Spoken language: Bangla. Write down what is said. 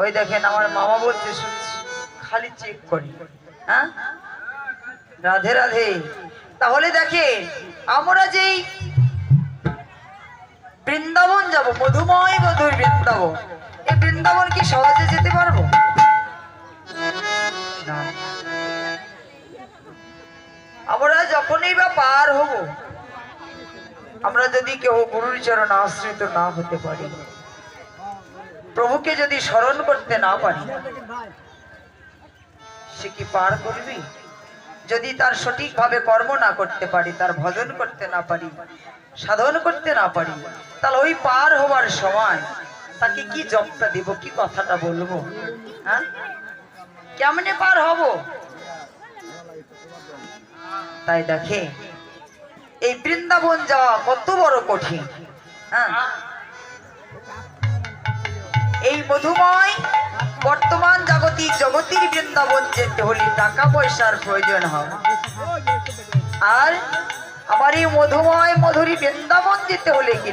ওই দেখেন আমার মামা বলছে শুনছি, খালি চেক করি। হ্যাঁ, রাধে রাধে। তাহলে দেখে আমরা যেই বৃন্দাবন যাব, মধুময় মধুর বৃন্দাবন, এই বৃন্দাবন কি সহজে যেতে পারবো না? আমরা যখনই বা পার হব, আমরা যদি কেউ গুরুর চরণ আশ্রিত না হতে পারি, প্রভুকে যদি স্মরণ করতে না পারি, সে কি পার করবি? যদি তার সঠিকভাবে কর্ম না করতে পারি, তার ভজন করতে না পারি, সাধন করতে না পারি, তাহলে ওই পার হওয়ার সময় তাকে কি জপটা দিব, কি কথাটা বলবো? হ্যাঁ, কেমনে পার হব? তাই দেখে এই বৃন্দাবন যাওয়া কত বড় কঠিন। হ্যাঁ, এই মধুময় বর্তমান জাগতিক জগতির বৃন্দাবন যেতে হলে টাকা পয়সার প্রয়োজন হয়, আর আমার এই মধুময় মধুরী বৃন্দাবন যেতে হলে কি